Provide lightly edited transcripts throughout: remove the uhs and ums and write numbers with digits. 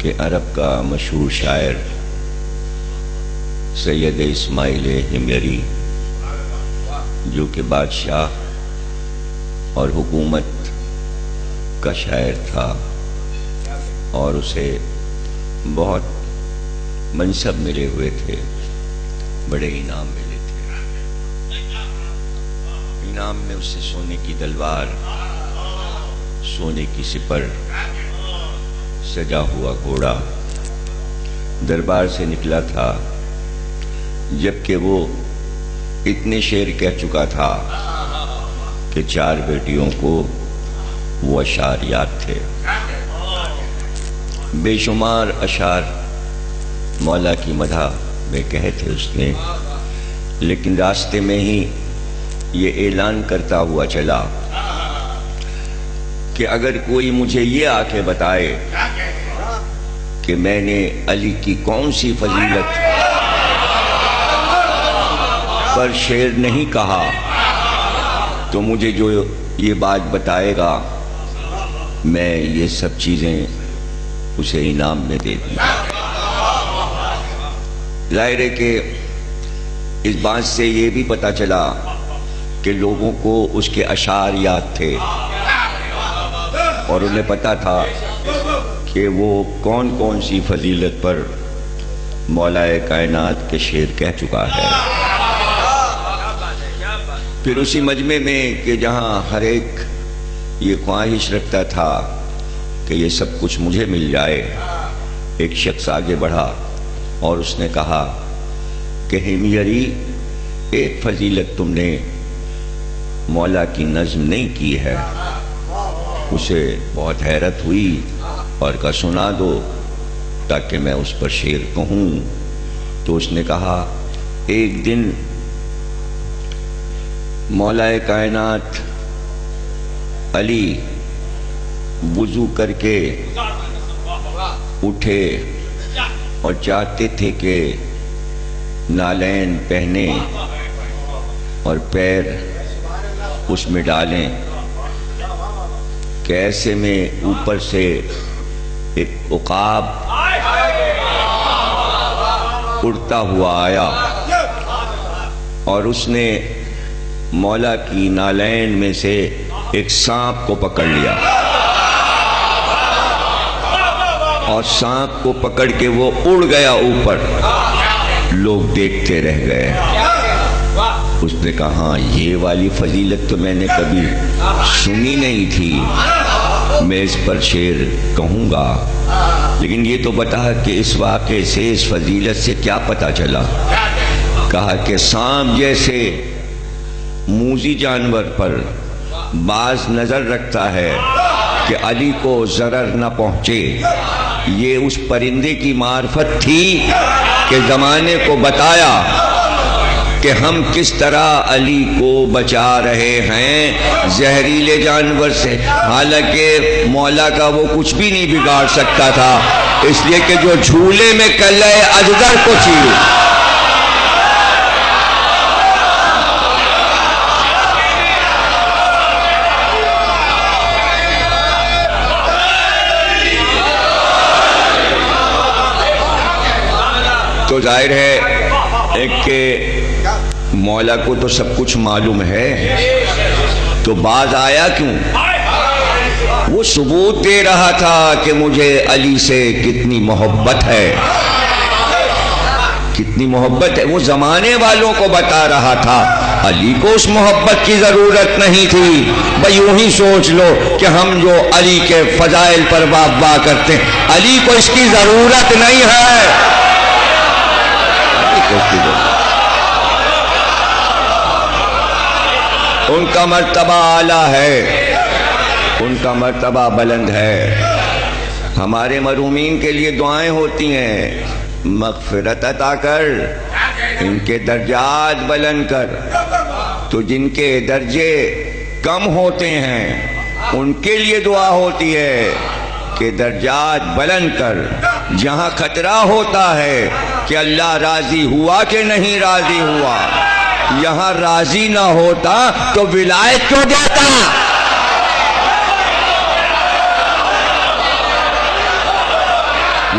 کہ عرب کا مشہور شاعر سید اسماعیل ہمیری جو کہ بادشاہ اور حکومت کا شاعر تھا اور اسے بہت منصب ملے ہوئے تھے، بڑے انعام ملے تھے۔ انعام میں اس سے سونے کی تلوار، سونے کی سپر، سجا ہوا گھوڑا دربار سے نکلا تھا، جبکہ وہ اتنے شعر کہہ چکا تھا کہ 4 بیٹیوں کو وہ اشعار یاد تھے۔ بے شمار اشعار مولا کی مدح میں کہے تھے اس نے، لیکن راستے میں ہی یہ اعلان کرتا ہوا چلا کہ اگر کوئی مجھے یہ آ کے بتائے کہ میں نے علی کی کون سی فضیلت پر شعر نہیں کہا تو مجھے جو یہ بات بتائے گا میں یہ سب چیزیں اسے انعام میں دے دوں۔ ظاہر ہے کہ اس بات سے یہ بھی پتہ چلا کہ لوگوں کو اس کے اشعار یاد تھے اور انہیں پتہ تھا کہ وہ کون کون سی فضیلت پر مولا کائنات کے شعر کہہ چکا ہے۔ پھر اسی مجمع میں کہ جہاں ہر ایک یہ خواہش رکھتا تھا کہ یہ سب کچھ مجھے مل جائے، ایک شخص آگے بڑھا اور اس نے کہا کہ ہمیری ایک فضیلت تم نے مولا کی نظم نہیں کی ہے۔ اسے بہت حیرت ہوئی اور کہا سنا دو تاکہ میں اس پر شعر کہوں۔ تو اس نے کہا ایک دن مولا کائنات علی وضو کر کے اٹھے اور چاہتے تھے کہ نالین پہنے اور پیر اس میں ڈالیں کہ ایسے میں اوپر سے ایک عقاب اڑتا ہوا آیا اور اس نے مولا کی نالین میں سے ایک سانپ کو پکڑ لیا اور سانپ کو پکڑ کے وہ اڑ گیا اوپر۔ لوگ دیکھتے رہ گئے۔ اس نے کہا ہاں یہ والی فضیلت تو میں نے کبھی سنی نہیں تھی، میں اس پر شعر کہوں گا، لیکن یہ تو بتا کہ اس واقعے سے اس فضیلت سے کیا پتہ چلا۔ کہا کہ سانپ جیسے موذی جانور پر باز نظر رکھتا ہے کہ علی کو ضرر نہ پہنچے، یہ اس پرندے کی معرفت تھی کہ زمانے کو بتایا کہ ہم کس طرح علی کو بچا رہے ہیں زہریلے جانور سے، حالانکہ مولا کا وہ کچھ بھی نہیں بگاڑ سکتا تھا، اس لیے کہ جو جھولے میں کلہ اجدر کو چیر۔ تو ظاہر ہے ایک کہ مولا کو تو سب کچھ معلوم ہے، تو باز آیا کیوں؟ وہ ثبوت دے رہا تھا کہ مجھے علی سے کتنی محبت ہے، کتنی محبت ہے۔ وہ زمانے والوں کو بتا رہا تھا، علی کو اس محبت کی ضرورت نہیں تھی۔ بھئی یوں ہی سوچ لو کہ ہم جو علی کے فضائل پر واہ کرتے ہیں، علی کو اس کی ضرورت نہیں ہے۔ ان کا مرتبہ اعلیٰ ہے، ان کا مرتبہ بلند ہے۔ ہمارے مرحومین کے لیے دعائیں ہوتی ہیں، مغفرت عطا کر، ان کے درجات بلند کر۔ تو جن کے درجے کم ہوتے ہیں ان کے لیے دعا ہوتی ہے کہ درجات بلند کر۔ جہاں خطرہ ہوتا ہے کہ اللہ راضی ہوا کہ نہیں راضی ہوا، یہاں راضی نہ ہوتا تو ولایت کیوں دیتا؟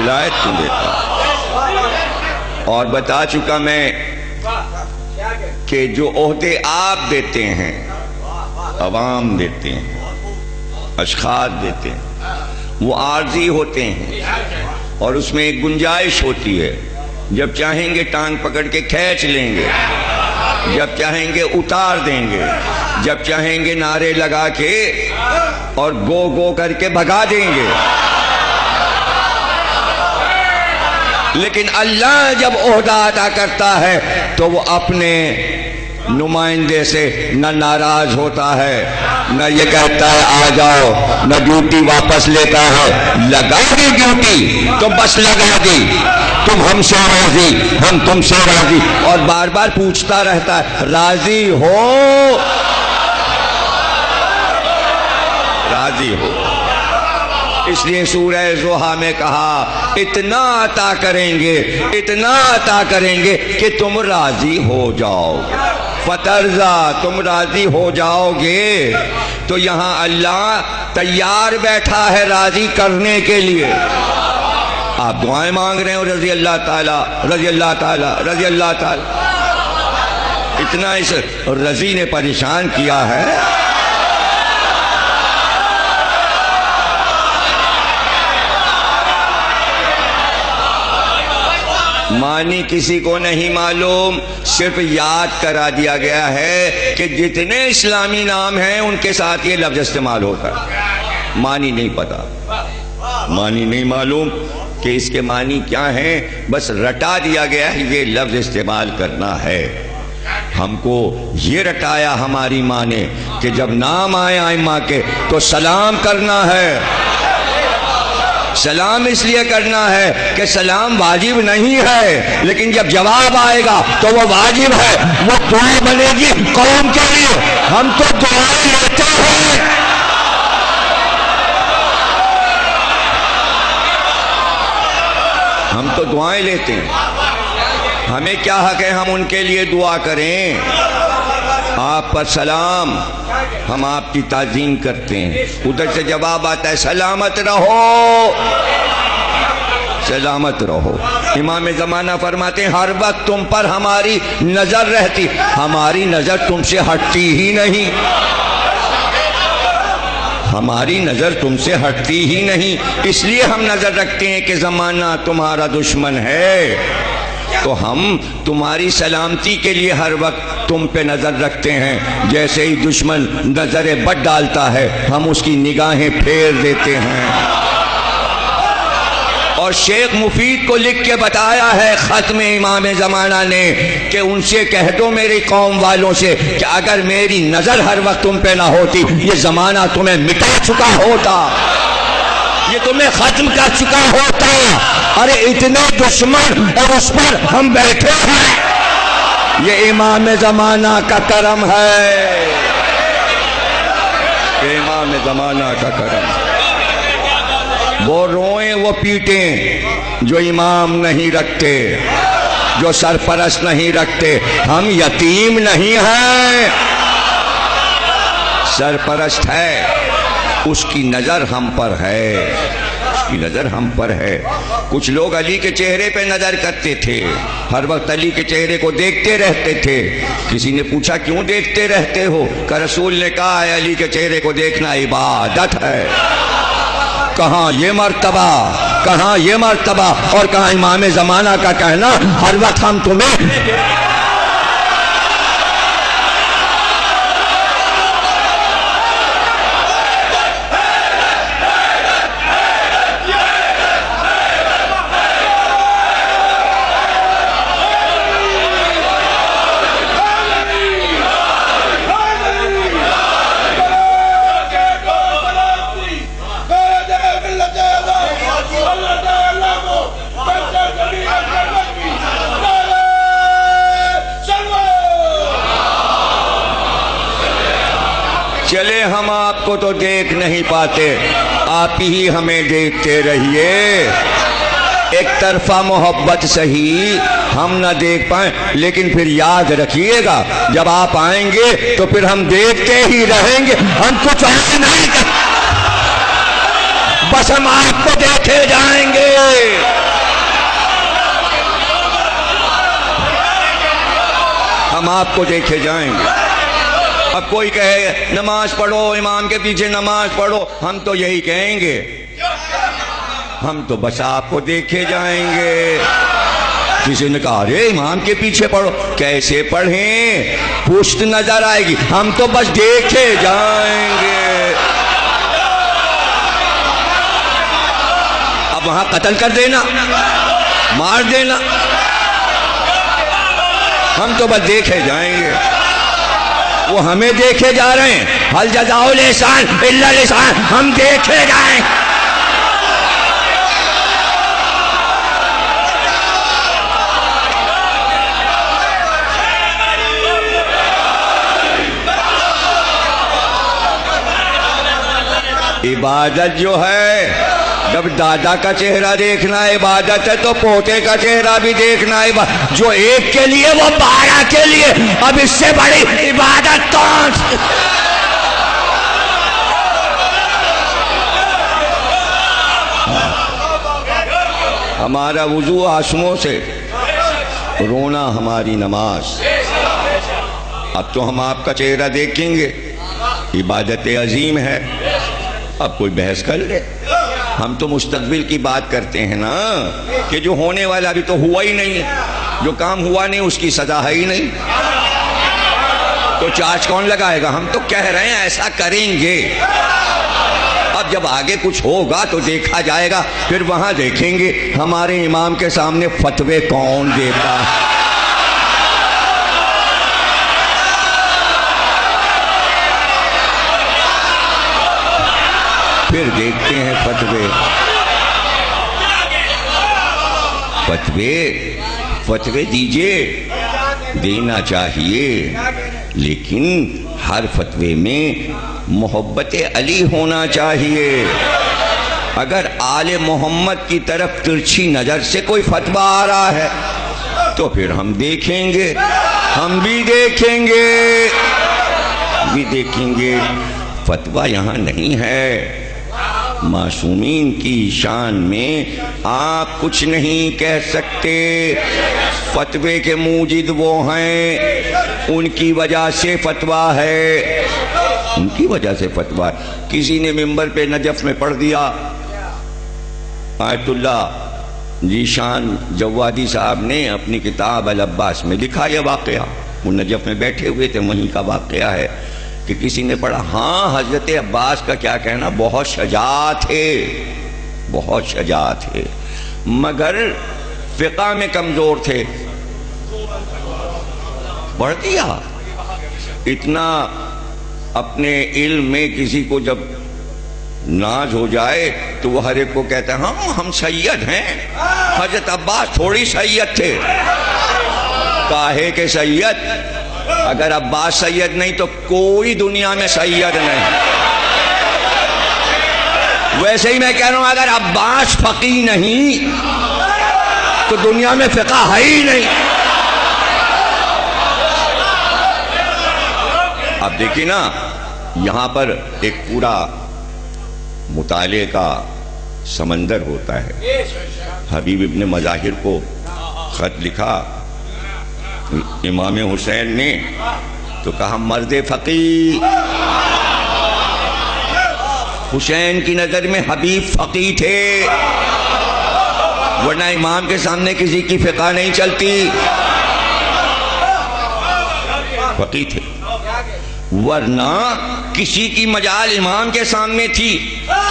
ولایت کیوں دیتا ہے؟ اور بتا چکا میں کہ جو عہدے آپ دیتے ہیں عوام دیتے ہیں، اشخاص دیتے ہیں، وہ عارضی ہوتے ہیں اور اس میں ایک گنجائش ہوتی ہے، جب چاہیں گے ٹانگ پکڑ کے کھینچ لیں گے، جب چاہیں گے اتار دیں گے، جب چاہیں گے نعرے لگا کے اور گو گو کر کے بھگا دیں گے۔ لیکن اللہ جب عہدہ عطا کرتا ہے تو وہ اپنے نمائندے سے نہ ناراض ہوتا ہے، نہ یہ کہتا ہے آ جاؤ، نہ ڈیوٹی واپس لیتا ہے۔ لگا دی ڈیوٹی تو بس لگا دی، تم ہم سے راضی، ہم تم سے راضی، اور بار بار پوچھتا رہتا ہے راضی ہو، راضی ہو۔ اس لیے سورہ ضحیٰ میں کہا اتنا عطا کریں گے، اتنا عطا کریں گے کہ تم راضی ہو جاؤ گے، فترضا، تم راضی ہو جاؤ گے۔ تو یہاں اللہ تیار بیٹھا ہے راضی کرنے کے لیے۔ آپ دعائیں مانگ رہے ہو رضی اللہ تعالیٰ، رضی اللہ تعالیٰ، رضی اللہ تعالیٰ، اتنا اس رضی نے پریشان کیا ہے۔ معنی کسی کو نہیں معلوم، صرف یاد کرا دیا گیا ہے کہ جتنے اسلامی نام ہیں ان کے ساتھ یہ لفظ استعمال ہوتا ہے۔ معنی نہیں پتا، معنی نہیں معلوم کہ اس کے معنی کیا ہیں، بس رٹا دیا گیا ہے یہ لفظ استعمال کرنا ہے۔ ہم کو یہ رٹایا ہماری ماں نے کہ جب نام آئے ائمہ کے تو سلام کرنا ہے۔ سلام اس لیے کرنا ہے کہ سلام واجب نہیں ہے، لیکن جب جواب آئے گا تو وہ واجب ہے، وہ دعا بنے گی قوم کے لیے۔ ہم تو دعائیں لیتے ہیں، ہم تو دعائیں لیتے ہیں، ہمیں کیا حق ہے ہم ان کے لیے دعا کریں؟ آپ پر سلام، ہم آپ کی تعظیم کرتے ہیں، ادھر سے جواب آتا ہے سلامت رہو، سلامت رہو۔ امام زمانہ فرماتے ہیں ہر وقت تم پر ہماری نظر رہتی، ہماری نظر تم سے ہٹتی ہی نہیں، ہماری نظر تم سے ہٹتی ہی نہیں، اس لیے ہم نظر رکھتے ہیں کہ زمانہ تمہارا دشمن ہے، تو ہم تمہاری سلامتی کے لیے ہر وقت تم پہ نظر رکھتے ہیں۔ جیسے ہی دشمن نظر بد ڈالتا ہے ہم اس کی نگاہیں پھیر دیتے ہیں۔ اور شیخ مفید کو لکھ کے بتایا ہے ختم امام زمانہ نے کہ ان سے کہہ دو میری قوم والوں سے کہ اگر میری نظر ہر وقت تم پہ نہ ہوتی یہ زمانہ تمہیں مٹا چکا ہوتا، یہ تمہیں ختم کر چکا ہوتا۔ ارے اتنے دشمن اور اس پر ہم بیٹھے ہیں، یہ امام زمانہ کا کرم ہے، یہ امام زمانہ کا کرم ہے۔ وہ روئیں وہ پیٹیں جو امام نہیں رکھتے، جو سرپرست نہیں رکھتے۔ ہم یتیم نہیں ہیں، سرپرست ہے، اس کی نظر ہم پر ہے، اس کی نظر ہم پر ہے۔ کچھ لوگ علی کے چہرے پہ نظر کرتے تھے، ہر وقت علی کے چہرے کو دیکھتے رہتے تھے۔ کسی نے پوچھا کیوں دیکھتے رہتے ہو؟ کہ رسول نے کہا ہے علی کے چہرے کو دیکھنا عبادت ہے۔ کہاں یہ مرتبہ، کہاں یہ مرتبہ، اور کہاں امام زمانہ کا کہنا ہر وقت ہم تمہیں چلے ہم آپ کو تو دیکھ نہیں پاتے، آپ ہی ہمیں دیکھتے رہیے۔ ایک طرفہ محبت سہی ہم نہ دیکھ پائیں، لیکن پھر یاد رکھیے گا جب آپ آئیں گے تو پھر ہم دیکھتے ہی رہیں گے، ہم کچھ اور نہیں، بس ہم آپ کو دیکھے جائیں گے۔ آپ کو دیکھے جائیں گے۔ اب کوئی کہے نماز پڑھو، امام کے پیچھے نماز پڑھو، ہم تو یہی کہیں گے، ہم تو بس آپ کو دیکھے جائیں گے۔ کسی نے کہا ارے امام کے پیچھے پڑھو، کیسے پڑھیں؟ پشت نظر آئے گی، ہم تو بس دیکھے جائیں گے۔ اب وہاں قتل کر دینا، مار دینا، ہم تو بس دیکھے جائیں گے۔ وہ ہمیں دیکھے جا رہے ہیں، حل جزاء الاحسان الا الاحسان، ہم دیکھے جائیں۔ عبادت جو ہے، جب دادا کا چہرہ دیکھنا عبادت ہے تو پوتے کا چہرہ بھی دیکھنا عبادت۔ جو ایک کے لیے وہ 12 کے لیے، اب اس سے بڑی عبادت کون سی؟ ہمارا وضو آنسوؤں سے، رونا ہماری نماز۔ اب تو ہم آپ کا چہرہ دیکھیں گے، عبادت عظیم ہے۔ اب کوئی بحث کر لے، ہم تو مستقبل کی بات کرتے ہیں نا، کہ جو ہونے والا ابھی تو ہوا ہی نہیں ہے، جو کام ہوا نہیں اس کی سزا ہے ہی نہیں، تو چارج کون لگائے گا؟ ہم تو کہہ رہے ہیں ایسا کریں گے۔ اب جب آگے کچھ ہوگا تو دیکھا جائے گا، پھر وہاں دیکھیں گے ہمارے امام کے سامنے فتوے کون دیتا ہے۔ پھر دیکھتے ہیں فتوے دیجئے، دینا چاہیے، لیکن ہر فتوے میں محبت علی ہونا چاہیے۔ اگر آل محمد کی طرف ترچھی نظر سے کوئی فتویٰ آ رہا ہے تو پھر ہم دیکھیں گے، ہم بھی دیکھیں گے۔ فتویٰ یہاں نہیں ہے۔ معصومین کی شان میں آپ کچھ نہیں کہہ سکتے۔ فتوے کے موجد وہ ہیں، ان کی وجہ سے فتویٰ ہے، ان کی وجہ سے فتویٰ ہے۔ کسی نے ممبر پہ نجف میں پڑھ دیا، آیت اللہ ذیشان جوادی صاحب نے اپنی کتاب العباس میں لکھا یہ واقعہ، وہ نجف میں بیٹھے ہوئے تھے، وہیں کا واقعہ ہے کہ کسی نے پڑھا، ہاں حضرت عباس کا کیا کہنا، بہت شجاع تھے، مگر فقہ میں کمزور تھے۔ پڑھ دیا اتنا، اپنے علم میں کسی کو جب ناز ہو جائے تو وہ ہر ایک کو کہتا ہے ہم سید ہیں۔ حضرت عباس تھوڑی سید تھے، کاہے کے سید؟ اگر عباس سید نہیں تو کوئی دنیا میں سید نہیں۔ ویسے ہی میں کہہ رہا ہوں اگر عباس فقیہ نہیں تو دنیا میں فقہ ہے ہی نہیں۔ اب دیکھیں نا، یہاں پر ایک پورا مطالعے کا سمندر ہوتا ہے۔ حبیب ابن مظاہر کو خط لکھا امام حسین نے تو کہا مرد فقیہ۔ حسین کی نظر میں حبیب فقیہ تھے، ورنہ امام کے سامنے کسی کی فقہ نہیں چلتی، فقیہ تھے۔ ورنہ کسی کی مجال امام کے سامنے تھی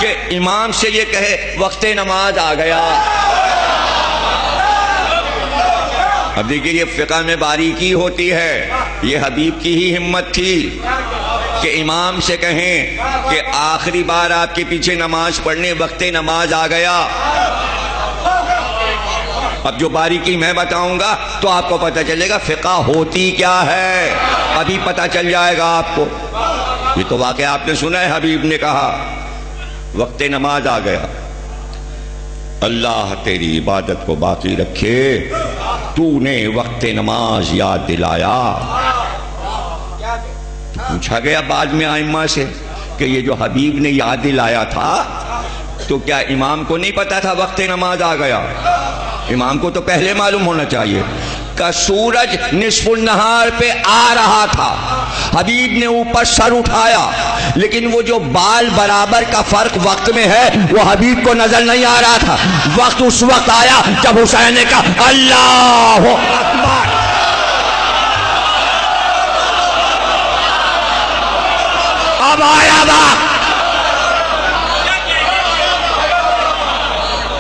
کہ امام سے یہ کہے وقت نماز آ گیا۔ اب دیکھیے یہ فقہ میں باریکی ہوتی ہے، یہ حبیب کی ہی ہمت تھی کہ امام سے کہیں کہ آخری بار آپ کے پیچھے نماز پڑھنے وقت نماز آ گیا۔ اب جو باریکی میں بتاؤں گا تو آپ کو پتہ چلے گا فقہ ہوتی کیا ہے، ابھی پتہ چل جائے گا آپ کو۔ یہ تو واقعہ آپ نے سنا ہے، حبیب نے کہا وقت نماز آ گیا، اللہ تیری عبادت کو باقی رکھے، تو نے وقت نماز یاد دلایا۔ تو پوچھا گیا بعد میں ائمہ سے کہ یہ جو حبیب نے یاد دلایا تھا تو کیا امام کو نہیں پتا تھا وقت نماز آ گیا؟ امام کو تو پہلے معلوم ہونا چاہیے۔ کا سورج نصف النہار پہ آ رہا تھا. حبیب نے اوپر سر اٹھایا لیکن وہ جو بال برابر کا فرق وقت میں ہے وہ حبیب کو نظر نہیں آ رہا تھا. وقت اس وقت آیا جب حسین نے کہا اللہ اکبر. اب آیا وقت.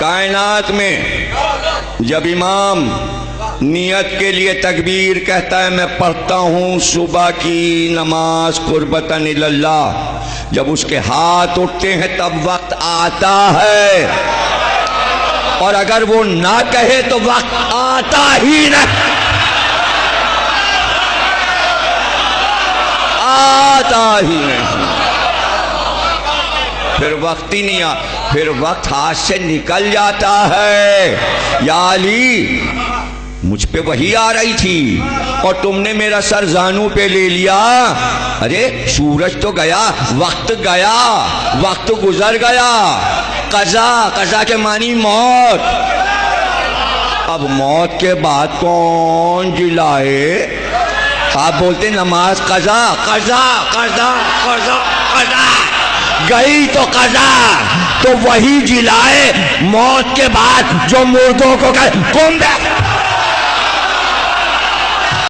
کائنات میں جب امام نیت کے لیے تکبیر کہتا ہے میں پڑھتا ہوں صبح کی نماز قربتاً اللہ، جب اس کے ہاتھ اٹھتے ہیں تب وقت آتا ہے، اور اگر وہ نہ کہے تو وقت آتا ہی نہیں، آتا ہی نہیں. پھر وقت ہی نہیں پھر وقت ہاتھ سے نکل جاتا ہے. یا علی مجھ پہ وحی آ رہی تھی اور تم نے میرا سر زانو پہ لے لیا. ارے سورج تو گیا، وقت گیا، وقت گزر گیا. قضا، قضا کے معنی موت. اب موت کے بعد کون جلائے؟ آپ بولتے نماز قضا قضا قضا قضا قضا، گئی تو قضا، تو وہی جلائے موت کے بعد جو مردوں کو کہے قم